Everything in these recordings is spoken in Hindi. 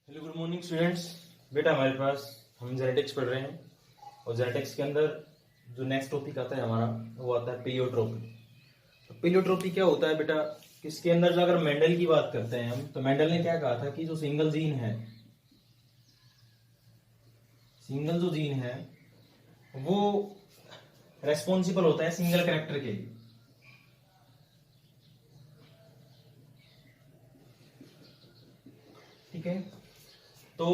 Hello good morning students. बेटा हमारे पास हम जेनेटिक्स पढ़ रहे हैं और जेनेटिक्स के अंदर जो नेक्स्ट टॉपिक आता है हमारा वो आता है पीलियोट्रोपी। तो पीलियोट्रोपी क्या होता है बेटा, इसके अंदर जो अगर मेंडल की बात करते हैं हम, तो मेंडल ने क्या कहा था कि जो सिंगल जीन है वो रेस्पॉन्सिबल होता है सिंगल कैरेक्टर के लिए। ठीक है, तो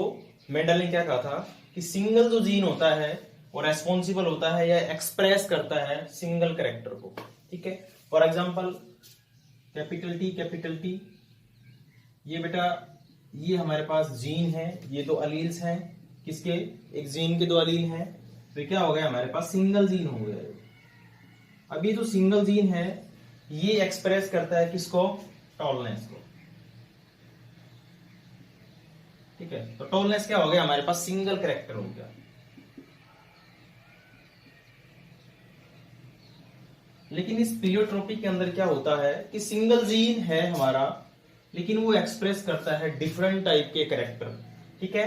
मेंडल ने क्या कहा था कि सिंगल जो जीन होता है वो रेस्पॉन्सिबल होता है या एक्सप्रेस करता है सिंगल कैरेक्टर को। ठीक है, फॉर एग्जांपल कैपिटल टी ये बेटा, ये हमारे पास जीन है, ये दो अलील्स हैं किसके, एक जीन के दो अलील हैं, तो क्या हो गया हमारे पास सिंगल जीन हो गया। अभी जो सिंगल जीन है ये एक्सप्रेस करता है किसको, टॉलनेस को। ठीक है, तो टॉलनेस क्या हो गया हमारे पास, सिंगल कैरेक्टर हो गया। लेकिन इस पीलियोट्रोपी के अंदर क्या होता है कि सिंगल जीन है हमारा, लेकिन वो एक्सप्रेस करता है डिफरेंट टाइप के कैरेक्टर। ठीक है,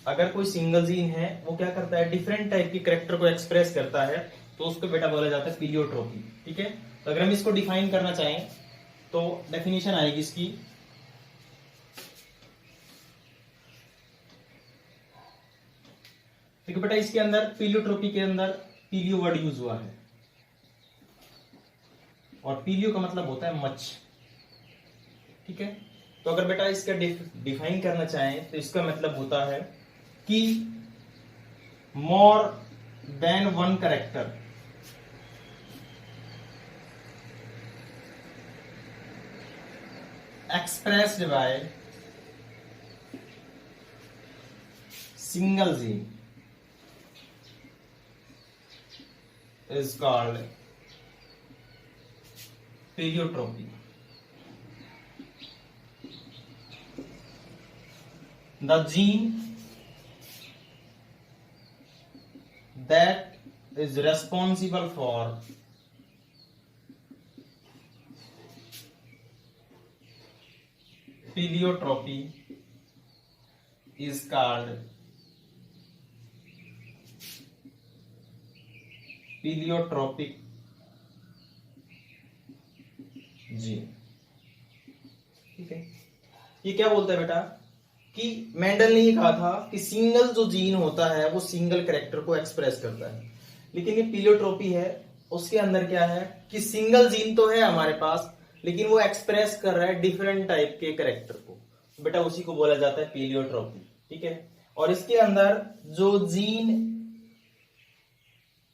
अगर कोई सिंगल जीन है वो क्या करता है, डिफरेंट टाइप के कैरेक्टर को एक्सप्रेस करता है, तो उसको बेटा बोला जाता है पीलियोट्रोपी। ठीक है, तो अगर हम इसको डिफाइन करना चाहें तो डेफिनेशन आएगी इसकी, ठीक है बेटा। इसके अंदर पीलियोट्रोपी के अंदर पीलियो वर्ड यूज हुआ है और पीलियो का मतलब होता है मच। ठीक है, तो अगर बेटा इसका डिफाइन करना चाहें तो इसका मतलब होता है कि more than one character expressed by single gene is called pleiotropy. The gene that is responsible for pleiotropy is called pleiotropic gene. ठीक है, ये क्या बोलता है बेटा कि मेंडल ने ये कहा था कि सिंगल जो जीन होता है वो सिंगल कैरेक्टर को एक्सप्रेस करता है, लेकिन ये पीलियोट्रोपी है उसके अंदर क्या है कि सिंगल जीन तो है हमारे पास, लेकिन वो एक्सप्रेस कर रहा है डिफरेंट टाइप के कैरेक्टर को, बेटा उसी को बोला जाता है पीलियोट्रोपी। ठीक है, और इसके अंदर जो जीन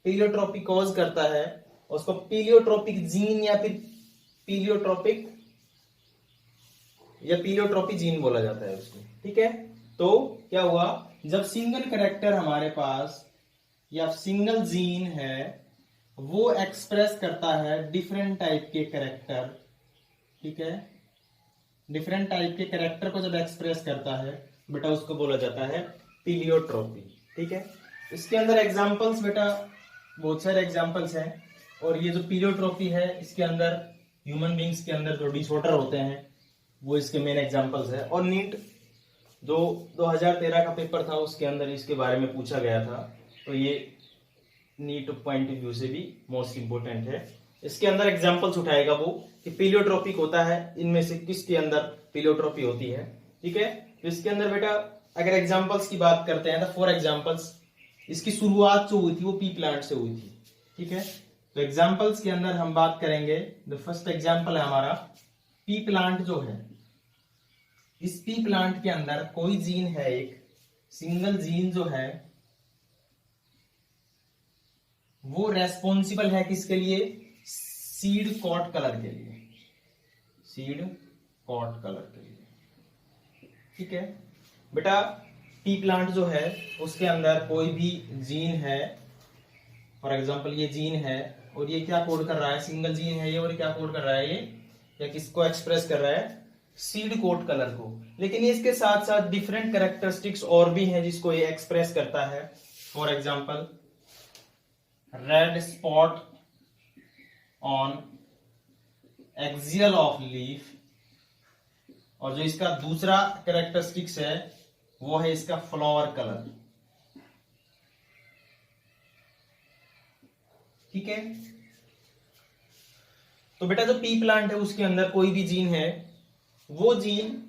पीलियोट्रोपी कॉज करता है उसको पीलियोट्रोपिक जीन या फिर पीलियोट्रोपी जीन बोला जाता है उसको। ठीक है, तो क्या हुआ, जब सिंगल कैरेक्टर हमारे पास या सिंगल जीन है वो एक्सप्रेस करता है डिफरेंट टाइप के कैरेक्टर। ठीक है, डिफरेंट टाइप के कैरेक्टर को जब एक्सप्रेस करता है बेटा उसको बोला जाता है पीलियोट्रोपी। ठीक है, इसके अंदर एग्जांपल्स बेटा बहुत सारे एग्जांपल्स हैं, और ये जो पीलियोट्रोपी है इसके अंदर ह्यूमन बींग्स के अंदर जो डिसऑर्डर होते हैं वो इसके मेन एग्जांपल्स है। और नीट जो 2013 का पेपर था उसके अंदर इसके बारे में पूछा गया था, तो ये नीट पॉइंट ऑफ व्यू से भी मोस्ट इंपोर्टेंट है। इसके अंदर एग्जांपल्स उठाएगा वो कि पीलियोट्रोपिक होता है, इनमें से किसके अंदर पीलियोट्रोपी होती है। ठीक है, तो इसके अंदर बेटा अगर एग्जांपल्स की बात करते हैं तो फॉर एग्जांपल्स इसकी शुरुआत जो हुई थी वो पी प्लांट से हुई थी। ठीक है, तो एग्जांपल्स के अंदर हम बात करेंगे, द फर्स्ट एग्जांपल है हमारा पी प्लांट जो है। इस पी प्लांट के अंदर कोई जीन है, एक सिंगल जीन जो है वो रेस्पॉन्सिबल है किसके लिए, सीड कॉट कलर के लिए, सीड कॉट कलर के लिए। ठीक है बेटा, पी प्लांट जो है उसके अंदर कोई भी जीन है, फॉर एग्जांपल ये जीन है और ये क्या कोड कर रहा है, सिंगल जीन है ये, और क्या कोड कर रहा है ये, या किसको एक्सप्रेस कर रहा है, सीड कोट कलर को। लेकिन इसके साथ साथ डिफरेंट कैरेक्टरिस्टिक्स और भी हैं जिसको ये एक्सप्रेस करता है। For example red spot on axial of leaf और जो इसका दूसरा कैरेक्टरिस्टिक्स है वो है इसका फ्लावर कलर। ठीक है, तो बेटा जो पी प्लांट है उसके अंदर कोई भी जीन है, वो जीन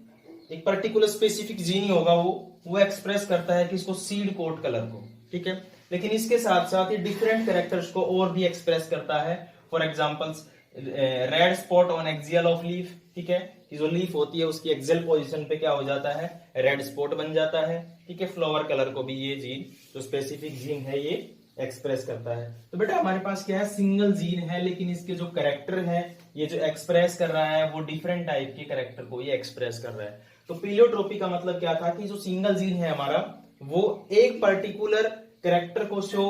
एक पर्टिकुलर स्पेसिफिक जीन ही होगा, वो एक्सप्रेस करता है कि इसको सीड कोट कलर को। ठीक है, लेकिन इसके साथ साथ ये डिफरेंट कैरेक्टर्स को और भी एक्सप्रेस करता है। For examples red spot on axial of leaf. ठीक है, कि जो लीफ होती है उसकी एक्सियल पोजीशन पे क्या हो जाता है, रेड स्पॉट बन जाता है। ठीक है, फ्लावर कलर को भी ये जीन जो स्पेसिफिक जीन है ये एक्सप्रेस करता है। तो बेटा हमारे पास क्या है, सिंगल जीन है, लेकिन इसके जो कैरेक्टर है ये जो एक्सप्रेस कर रहा है वो डिफरेंट टाइप के कैरेक्टर को ये एक्सप्रेस कर रहा है। तो प्लियोट्रोपी का मतलब क्या था कि जो सिंगल जीन है हमारा वो एक पर्टिकुलर कैरेक्टर को शो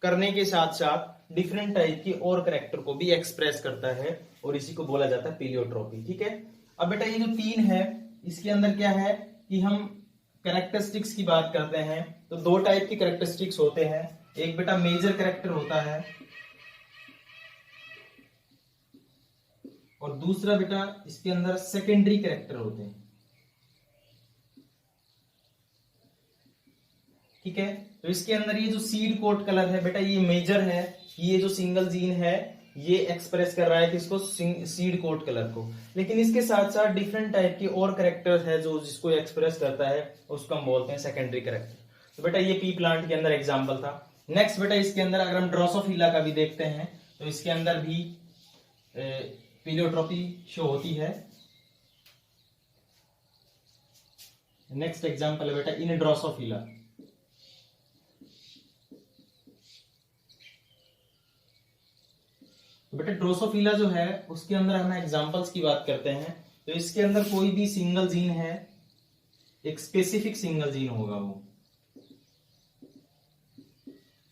करने के साथ साथ डिफरेंट टाइप की और कैरेक्टर को भी एक्सप्रेस करता है, और इसी को बोला जाता है प्लियोट्रोपी। ठीक है, अब बेटा ये जो तीन है इसके अंदर क्या है कि हम कैरेक्टरिस्टिक्स की बात करते हैं तो दो टाइप के कैरेक्टरिस्टिक्स होते हैं। एक बेटा मेजर कैरेक्टर होता है और दूसरा बेटा इसके अंदर सेकेंडरी कैरेक्टर होते हैं। ठीक है, तो इसके अंदर ये जो सीड कोट कलर है बेटा ये मेजर है, ये जो सिंगल जीन है ये एक्सप्रेस कर रहा है किसको, सीड कोट कलर को। लेकिन इसके साथ साथ डिफरेंट टाइप के और कैरेक्टर है जो जिसको एक्सप्रेस करता है, उसको हम बोलते हैं सेकेंडरी कैरेक्टर। तो बेटा ये पी प्लांट के अंदर एग्जाम्पल था। नेक्स्ट बेटा इसके अंदर अगर हम ड्रोसोफिला का भी देखते हैं तो इसके अंदर भी प्लियोट्रोपी शो होती है। नेक्स्ट एग्जाम्पल है बेटा इन ड्रोसोफिला। तो बेटा ड्रोसोफिला जो है उसके अंदर हम एग्जांपल्स की बात करते हैं तो इसके अंदर कोई भी सिंगल जीन है, एक स्पेसिफिक सिंगल जीन होगा वो।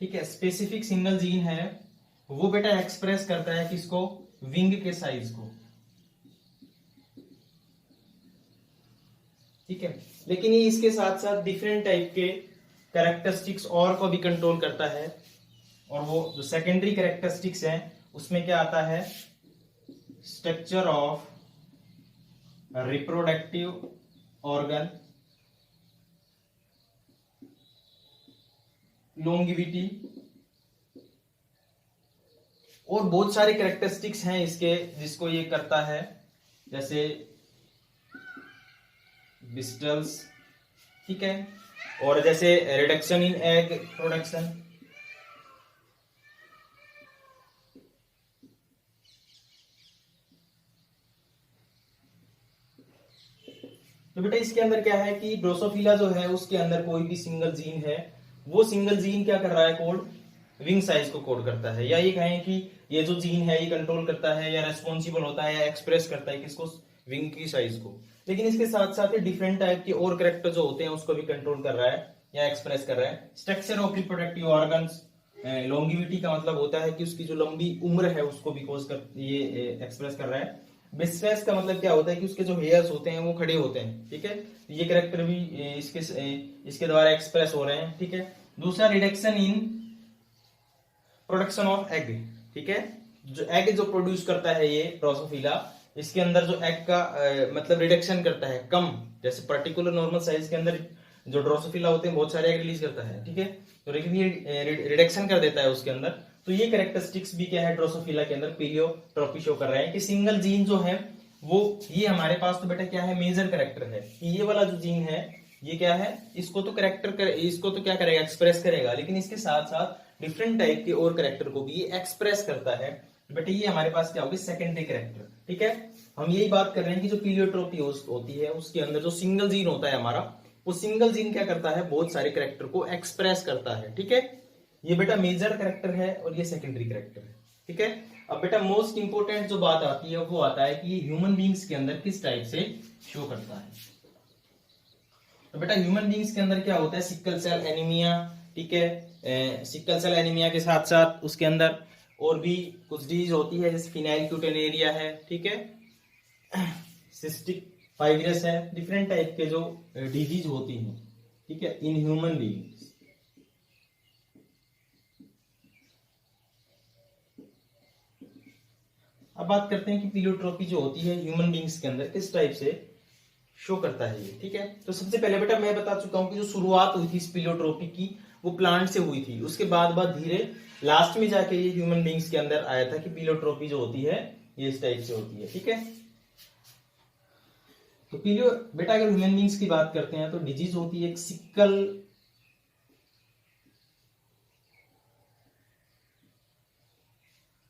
ठीक है, स्पेसिफिक सिंगल जीन है वो बेटा एक्सप्रेस करता है किसको, विंग के साइज को। ठीक है, लेकिन ये इसके साथ साथ डिफरेंट टाइप के कैरेक्टरिस्टिक्स और को भी कंट्रोल करता है, और वो जो सेकेंडरी कैरेक्टरिस्टिक्स हैं उसमें क्या आता है, structure of reproductive organ, longevity, और बहुत सारे कैरेक्टरिस्टिक्स हैं इसके जिसको ये करता है, जैसे बिस्टल्स। ठीक है, और जैसे रिडक्शन इन एग प्रोडक्शन। तो बेटा इसके अंदर क्या है कि ड्रोसोफिला जो है उसके अंदर कोई भी सिंगल जीन है, वो सिंगल जीन क्या कर रहा है, कोड विंग साइज को कोड करता है, या ये कहें कि ये जो जीन है ये कंट्रोल करता है या रेस्पॉन्सिबल होता है या एक्सप्रेस करता है किसको, विंग की साइज को। लेकिन इसके साथ साथ डिफरेंट टाइप के और कैरेक्टर जो होते हैं उसको भी कंट्रोल कर रहा है या एक्सप्रेस कर रहा है। Structure of reproductive organs, longevity का मतलब होता है कि उसकी जो लंबी उम्र है उसको भी कोज कर ये एक्सप्रेस कर रहा है। बिस्ट्रेस का मतलब क्या होता है कि उसके जो हेयर्स होते हैं वो खड़े होते हैं। ठीक है, ये कैरेक्टर भी इसके द्वारा एक्सप्रेस हो रहे हैं। ठीक है, दूसरा reduction in production of egg. ठीक है, जो एग जो प्रोड्यूस करता है ये ड्रोसोफिला, इसके अंदर जो एग का मतलब रिडक्शन करता है कम, जैसे पर्टिकुलर नॉर्मल साइज के अंदर जो ड्रोसोफिला होते हैं बहुत सारे एग रिलीज करता है। ठीक है, तो रिडक्शन कर देता है उसके अंदर। तो ये कैरेक्टरिस्टिक्स भी क्या है ड्रोसोफिला के अंदर प्लियोट्रोपी शो कर रहे हैं कि सिंगल जीन जो है वो ये हमारे पास तो बेटा क्या है, मेजर कैरेक्टर है कि ये वाला जो जीन है ये क्या है, इसको तो इसको तो क्या करेगा, एक्सप्रेस करेगा, लेकिन इसके साथ साथ डिफरेंट टाइप के और कैरेक्टर को भी ये एक्सप्रेस करता है। बेटा ये हमारे पास क्या होगी, सेकेंडरी कैरेक्टर। ठीक है, हम यही बात कर रहे हैं कि जो प्लियोट्रोपी होती है उसके अंदर जो सिंगल जीन होता है हमारा, वो सिंगल जीन क्या करता है, बहुत सारे कैरेक्टर को एक्सप्रेस करता है। ठीक है, ये बेटा मेजर कैरेक्टर है और ये सेकेंडरी कैरेक्टर है। ठीक है, अब बेटा मोस्ट इंपोर्टेंट जो बात आती है वो आता है कि ये ह्यूमन बींग्स के अंदर किस टाइप से शो करता है। तो बेटा ह्यूमन बींग्स के अंदर क्या होता है, सिकल सेल एनीमिया। ठीक है, सिकल सेल एनीमिया के साथ साथ उसके अंदर और भी कुछ डिजीज होती है, जैसे फिनाइलक्यूटेनेरिया है। ठीक है, सिस्टिक फाइब्रस है, डिफरेंट टाइप के जो डिजीज होती हैं। ठीक है, इन ह्यूमन बींग्स। अब बात करते हैं कि प्लियोट्रोपी जो होती है ह्यूमन बींग्स के अंदर किस टाइप से शो करता है ये, ठीक है। तो सबसे पहले बेटा मैं बता चुका हूं कि जो शुरुआत हुई थी स्पिलोट्रोपी की वो प्लांट से हुई थी, उसके बाद धीरे लास्ट में जाके ये ह्यूमन बींग्स के अंदर आया था कि पिलोट्रोपी जो होती है ये इस टाइप से होती है, ठीक है। तो पिलो बेटा अगर ह्यूमन बींग्स की बात करते हैं तो डिजीज होती है एक सिकल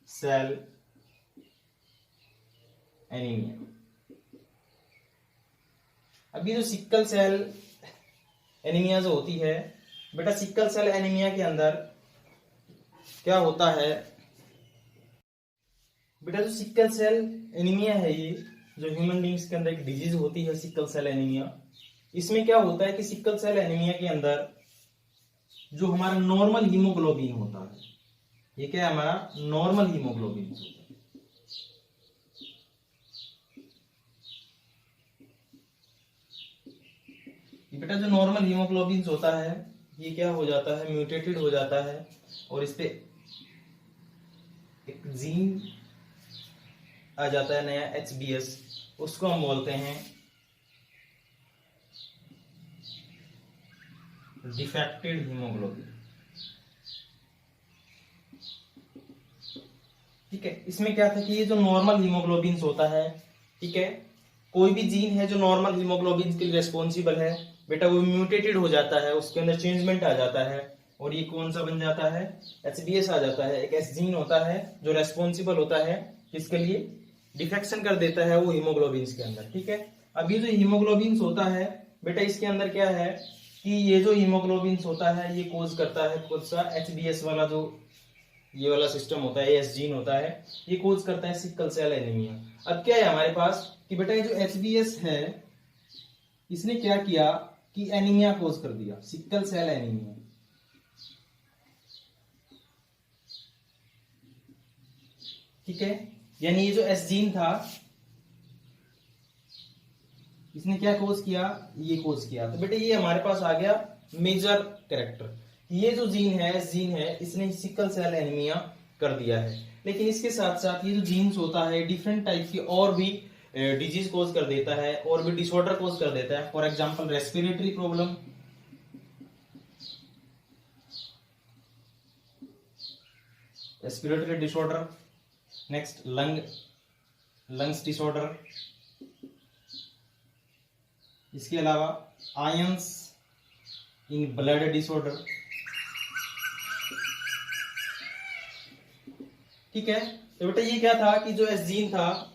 सेल एनीमिया। अभी जो सिकल सेल एनीमिया जो होती है बेटा, सिकल सेल एनीमिया के अंदर क्या होता है बेटा, जो सिकल सेल एनीमिया है ये जो ह्यूमन बींग्स के अंदर एक डिजीज होती है सिकल सेल एनीमिया। इसमें क्या होता है कि सिकल सेल एनीमिया के अंदर जो हमारा नॉर्मल हीमोग्लोबिन होता है, ये क्या है हमारा नॉर्मल हीमोग्लोबिन होता है। बेटा जो नॉर्मल हीमोग्लोबिन होता है ये क्या हो जाता है, म्यूटेटेड हो जाता है और इस पे एक जीन आ जाता है नया HBS, उसको हम बोलते हैं डिफेक्टेड हीमोग्लोबिन, ठीक है। इसमें क्या था कि ये जो नॉर्मल हीमोग्लोबिन होता है, ठीक है, कोई भी जीन है जो नॉर्मल हीमोग्लोबिन के लिए रेस्पॉन्सिबल है बेटा वो म्यूटेटेड हो जाता है, उसके अंदर चेंजमेंट आ जाता है और ये कौन सा बन जाता है, HBS आ जाता है। एक एस जीन होता है जो रेस्पॉन्सिबल होता है किसके लिए, डिफेक्शन कर देता है वो हीमोग्लोबिन के अंदर, ठीक है। अब ये जो हीमोग्लोबिन होता है बेटा इसके अंदर क्या है कि ये जो हीमोग्लोबिन होता है ये कोज करता है कौन सा, HBS वाला जो ये वाला सिस्टम होता है, एस जीन होता है, ये कोज करता है सिकल सेल एनीमिया। अब क्या है हमारे पास कि बेटा ये जो HBS है इसने क्या किया कि एनीमिया कोज कर दिया, सिकल सेल एनीमिया, ठीक है। यानी ये जो एस जीन था इसने क्या कोज किया, ये कोज किया। तो बेटा ये हमारे पास आ गया मेजर कैरेक्टर, ये जो जीन है एस जीन है इसने सिकल सेल एनीमिया कर दिया है। लेकिन इसके साथ साथ ये जो जीन्स होता है डिफरेंट टाइप की और भी डिजीज कोज कर देता है और भी डिसऑर्डर कोज कर देता है। For example respiratory problem, respiratory disorder, next lungs disorder, इसके अलावा आयंस इन ब्लड डिसऑर्डर, ठीक है। तो बेटा ये क्या था कि जो एस जीन था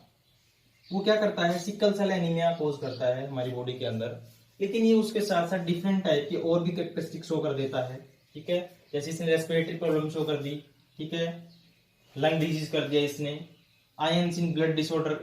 वो क्या करता है, सिकल सेल एनीमिया कोज करता है हमारी बॉडी के अंदर, लेकिन ये उसके साथ साथ डिफरेंट टाइप की और भी कैरेक्टरिस्टिक शो कर देता है, ठीक है। जैसे इसने रेस्पिरेटरी प्रॉब्लम शो कर दी, ठीक है, लंग डिजीज कर दिया इसने, आयंस इन ब्लड डिसऑर्डर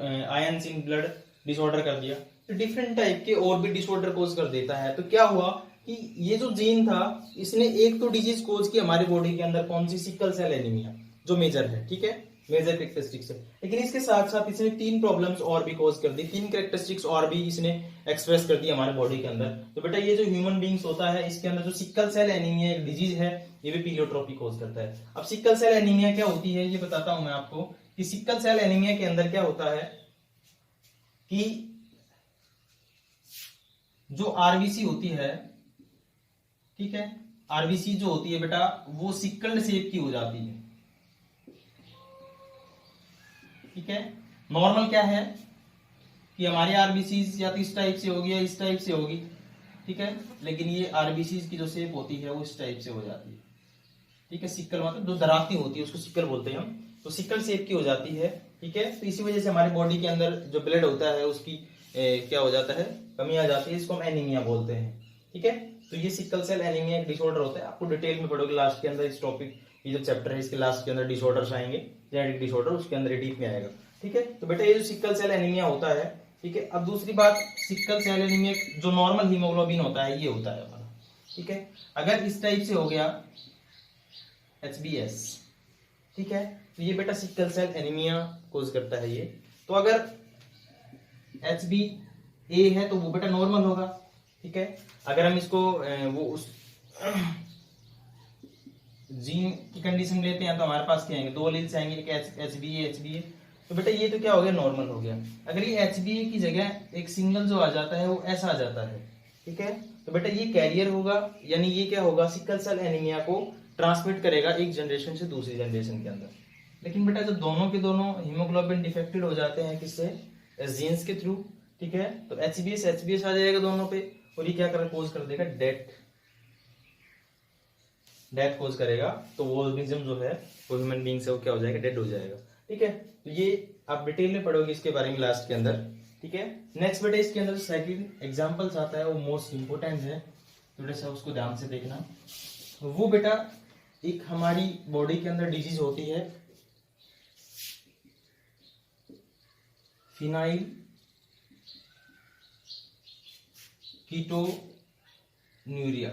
कर दिया, तो डिफरेंट टाइप के और भी डिसऑर्डर कोज कर देता है। तो क्या हुआ कि ये जो जीन था इसने एक तो डिजीज कोज की हमारी बॉडी के अंदर, कौन सी, सिकल सेल एनीमिया जो मेजर है, ठीक है, मेजर कैरेक्टरिस्टिक्स है। लेकिन इसके साथ साथ इसने 3 प्रॉब्लम्स और भी कोज कर दी, 3 कैरेक्टरिस्टिक्स और भी इसने एक्सप्रेस कर दी हमारे बॉडी के अंदर। तो बेटा ये जो ह्यूमन बींग्स होता है इसके अंदर जो सिकल सेल एनीमिया एक डिजीज है ये भी पिलियोट्रोपी कोज करता है। अब सिकल सेल एनीमिया क्या होती है ये बताता हूं मैं आपको कि सिकल सेल एनीमिया के अंदर क्या होता है कि जो आरबीसी होती है, ठीक है, आरबीसी जो होती है बेटा वो सिकल्ड शेप की हो जाती है, ठीक है। नॉर्मल क्या है कि हमारी आरबीसी या तो इस टाइप से होगी या इस टाइप से होगी, ठीक है, लेकिन ये आरबीसी की जो शेप होती है वो इस टाइप से हो जाती है, ठीक है। सिकल मतलब जो दराती होती है उसको सिकल बोलते हैं हम, तो सिकल शेप की हो जाती है, ठीक है। तो इसी वजह से हमारी बॉडी के अंदर जो ब्लड होता है उसकी क्या हो जाता है, कमी आ जाती है, इसको हम एनीमिया बोलते हैं, ठीक है। तो ये सिकल सेल एनीमिया एक डिसऑर्डर होता है, आपको डिटेल में पढ़ोगे लास्ट के अंदर इस टॉपिक, ये जो चैप्टर है इसके लास्ट के अंदर डिसऑर्डर्स आएंगे, जेनेटिक डिसऑर्डर, उसके अंदर डीप में आएगा, ठीक है। तो बेटा ये जो सिकल सेल एनीमिया होता है, ठीक है। अब दूसरी बात, सिकल सेल एनीमिया जो नॉर्मल हीमोग्लोबिन होता है ये होता है हमारा, ठीक है। अगर इस टाइप से हो गया HBS, ठीक है, तो ये बेटा सिकल सेल एनीमिया कोज करता है ये। तो अगर HbA है तो वो बेटा नॉर्मल होगा, ठीक है। अगर हम इसको वो उस जीन की कंडीशन लेते हैं तो हमारे पास क्या आएंगे, 2 एलील्स आएंगे, एक HbA तो बेटा ये तो क्या हो गया, नॉर्मल हो गया। अगर ये HbA की जगह एक सिंगल जो आ जाता है वो ऐसा आ जाता है, ठीक है, तो बेटा ये कैरियर होगा, यानी ये क्या होगा, सिकल सेल एनीमिया को ट्रांसमिट करेगा एक जनरेशन से दूसरी जनरेशन के अंदर। लेकिन बेटा जब दोनों के दोनों हीमोग्लोबिन डिफेक्टेड हो जाते हैं किससे, जीन्स के थ्रू, ठीक है, तो एचबीएस आ जाएगा दोनों पे, और ये क्या कर कोज कर देगा, डेथ कोज करेगा। तो वो ऑर्गेनिज्म जो है वो ह्यूमन बीइंग से वो क्या हो जाएगा, डेड हो जाएगा, ठीक है। तो ये आप डिटेल में पढ़ोगे इसके बारे में लास्ट के अंदर, ठीक है। नेक्स्ट बेटा इसके अंदर सेकंड एग्जांपल्स आता है वो मोस्ट इंपोर्टेंट है, तो बेटा सब उसको ध्यान से देखना। वो बेटा एक हमारी बॉडी के अंदर डिजीज होती है फिनाइल कीटोन्यूरिया।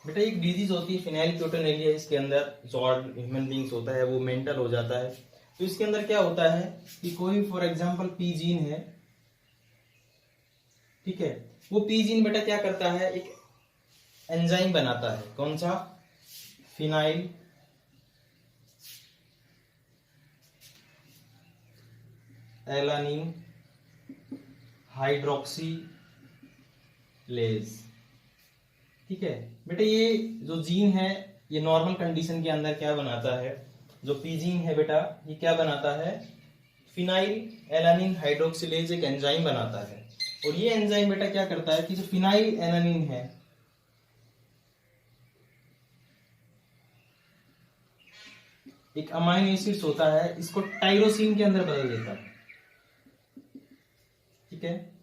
बेटा एक डिजीज होती है फिनाइल कीटोन्यूरिया, इसके अंदर जो ह्यूमन बींग्स होता है वो मेंटल हो जाता है। तो इसके अंदर क्या होता है कि कोई फॉर एग्जांपल पी जीन है, ठीक है, वो पी जीन बेटा क्या करता है, एक एंजाइम बनाता है, कौन सा, फिनाइल एलानिन हाइड्रोक्सीलेज, ठीक है। बेटा ये जो जीन है ये नॉर्मल कंडीशन के अंदर क्या बनाता है, जो पी जीन है बेटा ये क्या बनाता है, फिनाइल एलानिन हाइड्रोक्सिलेज एक एंजाइम बनाता है। और ये एंजाइम बेटा क्या करता है कि जो फिनाइल एलानिन है एक अमाइनो एसिड्स होता है, इसको टाइरोसिन के अंदर बदल देता है, ठीक है।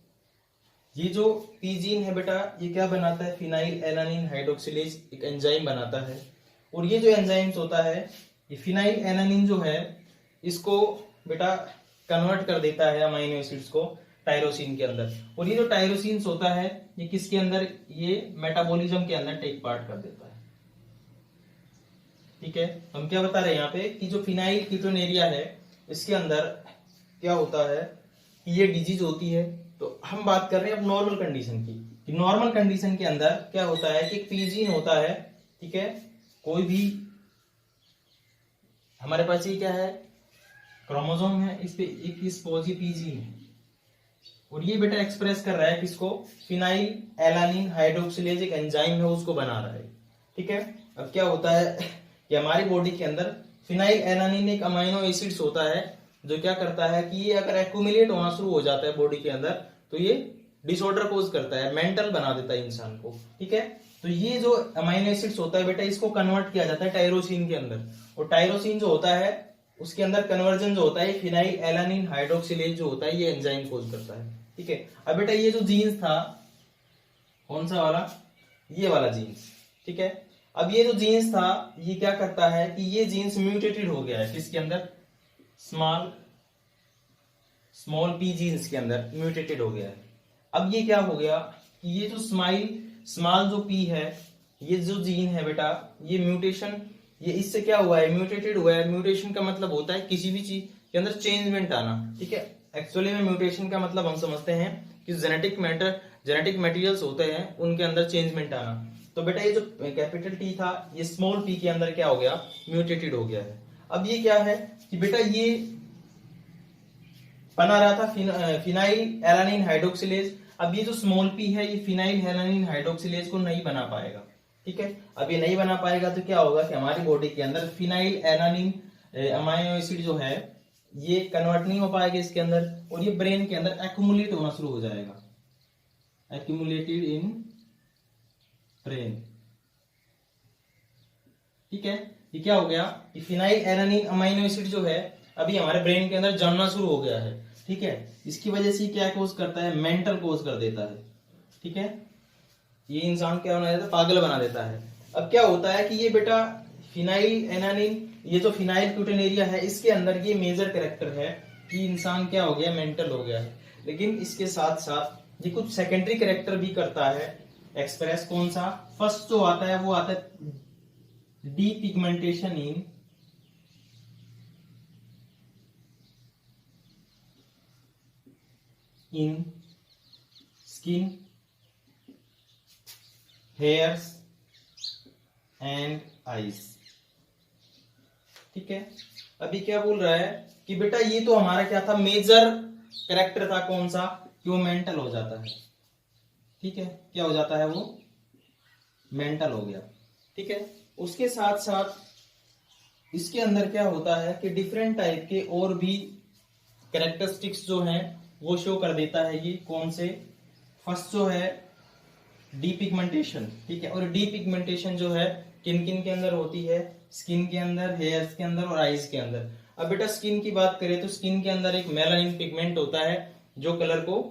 ये जो पी जीन है बेटा ये क्या बनाता है, फिनाइल एलानिन हाइड्रोक्सिलेज एक एंजाइम बनाता है। और ये जो एंजाइम्स होता है ये फिनाइल एलानिन जो है इसको बेटा कन्वर्ट कर देता है अमाइनो एसिड्स को टायरोसिन के अंदर। और ये जो टायरोसिन होता है ये किसके अंदर, ये मेटाबॉलिज्म के अंदर टेक पार्ट कर देता है, ठीक है। हम क्या बता रहे हैं यहाँ पे कि जो फिनाइल कीटोन्यूरिया है इसके अंदर क्या होता है कि ये डिजीज होती है। तो हम बात कर रहे हैं अब नॉर्मल कंडीशन की, कि नॉर्मल कंडीशन के अंदर क्या होता है कि पीजीन होता है, ठीक है, कोई भी हमारे पास ये क्या है, क्रोमोसोम है, इस पे एक पीजीन है, और ये बेटा एक्सप्रेस कर रहा है किसको, फिनाइल एलानिन हाइड्रोक्सिलेज एक एंजाइम है उसको बना रहा है, ठीक है। अब क्या होता है कि हमारी बॉडी के अंदर फिनाइल एलानिन एक अमाइनो एसिड्स होता है जो क्या करता है कि ये अगर एक्यूमुलेट होना शुरू हो जाता है बॉडी के अंदर तो ये डिसऑर्डर कोज करता है, मेंटल बना देता है इंसान को, ठीक है। तो ये जो अमाइनो एसिड्स होता है बेटा इसको कन्वर्ट किया जाता है टायरोसिन के अंदर, और टायरोसिन जो होता है उसके अंदर कन्वर्जन जो होता है फिनाइल एलानिन हाइड्रोक्सिलेज जो होता है ये एंजाइम कोज करता है, ठीक है। अब बेटा ये जो जीन्स था कौन सा वाला, ये वाला जीन्स, ठीक है। अब ये जो जीन्स था ये क्या करता है कि ये जीन्स म्यूटेटेड हो गया है किसके अंदर, स्मॉल पी जीन्स के अंदर म्यूटेटेड हो गया है। अब ये क्या हो गया कि ये जो स्मॉल जो पी है ये जो जीन है बेटा ये म्यूटेशन, ये इससे क्या हुआ है, म्यूटेटेड हुआ है। म्यूटेशन का मतलब होता है किसी भी चीज के अंदर चेंजमेंट आना, ठीक है। एक्चुअली में म्यूटेशन का मतलब हम समझते हैं कि जेनेटिक मटेरियल्स होते हैं उनके अंदर चेंजमेंट आना। तो बेटा ये जो कैपिटल टी था ये स्मॉल पी के अंदर क्या हो गया, म्यूटेटेड हो गया है। अब ये क्या है कि बेटा ये बना रहा था फिनाइल एलानिन हाइड्रोक्सिलेज। अब ये जो स्मॉल पी है ये फिनाइल एलानिन हाइड्रोक्सिलेज को नहीं बना पाएगा, ठीक है। अब ये नहीं बना पाएगा तो क्या होगा कि हमारी बॉडी के अंदर फिनाइल एलानिन अमाइनो एसिड जो है ये कन्वर्ट नहीं हो पाएगा इसके अंदर, और ये ब्रेन के अंदर एक्यूमुलेट होना शुरू हो जाएगा, एक्यूमुलेटेड इन ब्रेन, ठीक है। ये क्या हो गया कि फिनाइल एलानिन अमाइनो एसिड जो है अभी हमारे ब्रेन के अंदर जमना शुरू हो गया है, ठीक है। इसकी वजह से क्या कोज करता है, मेंटल कोज कर देता है, ठीक है। ये इंसान क्या बना देता है, पागल बना देता है। अब क्या होता है कि ये बेटा फिनाइल एलानिन ये जो फिनाइल कीटोन्यूरिया है इसके अंदर ये मेजर कैरेक्टर है कि इंसान क्या हो गया, मेंटल हो गया है। लेकिन इसके साथ साथ ये कुछ सेकेंडरी कैरेक्टर भी करता है एक्सप्रेस, कौन सा, फर्स्ट जो आता है वो आता है depigmentation in skin, hairs and eyes, ठीक है। अभी क्या बोल रहा है कि बेटा ये तो हमारा क्या था, मेजर कैरेक्टर था, कौन सा, कि वो मेंटल हो जाता है। ठीक है, क्या हो जाता है, वो मेंटल हो गया। ठीक है, उसके साथ साथ इसके अंदर क्या होता है कि डिफरेंट टाइप के और भी कैरेक्टरिस्टिक्स जो हैं वो शो कर देता है। ये कौन से, फर्स्ट जो है डीपिगमेंटेशन। ठीक है, और डीपिगमेंटेशन जो है किन किन के अंदर होती है, स्किन के अंदर, हेयर्स के अंदर और आईज के अंदर। अब बेटा स्किन की बात करें तो स्किन के अंदर एक मेलानिन पिगमेंट होता है जो कलर को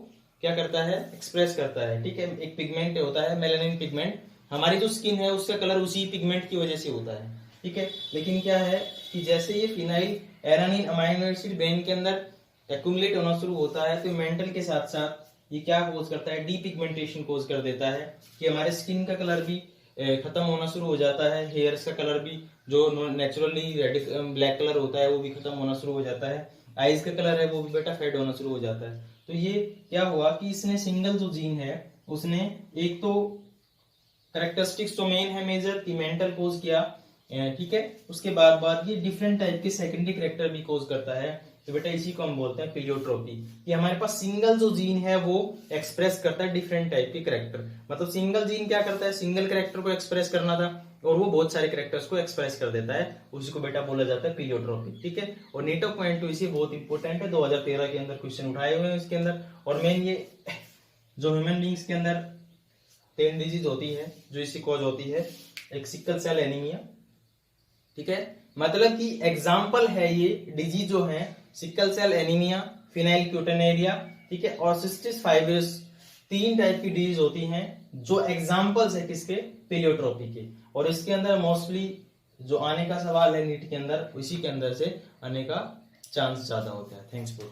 क्या करता है, एक्सप्रेस करता है। ठीक है, एक पिगमेंट होता है मेलानिन पिगमेंट, हमारी जो स्किन है उसका कलर उसी पिगमेंट की वजह से होता है। ठीक है, लेकिन क्या है कि जैसे ये फिनाइल एरानिन अमाइनो एसिड ब्रेन के अंदर एक्यूमुलेट होना शुरू होता है तो मेंटल के साथ साथ ये क्या कोज करता है, डीपिगमेंटेशन कोज कर देता है कि हमारे स्किन का कलर भी खत्म होना शुरू हो जाता है, हेयर्स का कलर भी जो नेचुरली रेड ब्लैक कलर होता है वो भी खत्म होना शुरू हो जाता है, आईज का कलर है वो भी बेटा फेड होना शुरू हो जाता है। तो ये क्या हुआ कि इसने सिंगल जो जीन है उसने एक तो कैरेक्टरिस्टिक्स जो मेन है मेजर की मेंटल कोज किया। ठीक है, उसके बाद ये डिफरेंट टाइप के सेकेंडरी कैरेक्टर भी कोज करता है। तो बेटा इसी को हम बोलते हैं प्लियोट्रोपी, कि हमारे पास सिंगल जो जीन है वो एक्सप्रेस करता है डिफरेंट टाइप के कैरेक्टर। मतलब सिंगल जीन क्या करता है, सिंगल कैरेक्टर को एक्सप्रेस करना था और वो बहुत सारे कैरेक्टर्स को एक्सप्रेस कर देता है, उसी को बेटा बोला जाता है प्लियोट्रोपी। ठीक है, और नीटो पॉइंट इसी बहुत इंपॉर्टेंट है, 2013 के अंदर क्वेश्चन उठाए हुए हैं इसके अंदर। और मेन ये जो ह्यूमन बींग्स के अंदर 10 डिजीज होती है जो इसकी कॉज होती है, एक सिकल सेल एनीमिया। ठीक है, मतलब कि एग्जाम्पल है ये डिजीज जो है सिकल सेल एनीमिया, फिनाइलक्यूटिनेरिया, ठीक है, और सिस्टिस फाइब्रिस, 3 टाइप की डिजीज होती हैं जो एग्जाम्पल्स है किसके, प्लियोट्रोपी के। और इसके अंदर मोस्टली जो आने का सवाल है नीट के अंदर, इसी के अंदर से आने का चांस ज्यादा होता है। Thanks for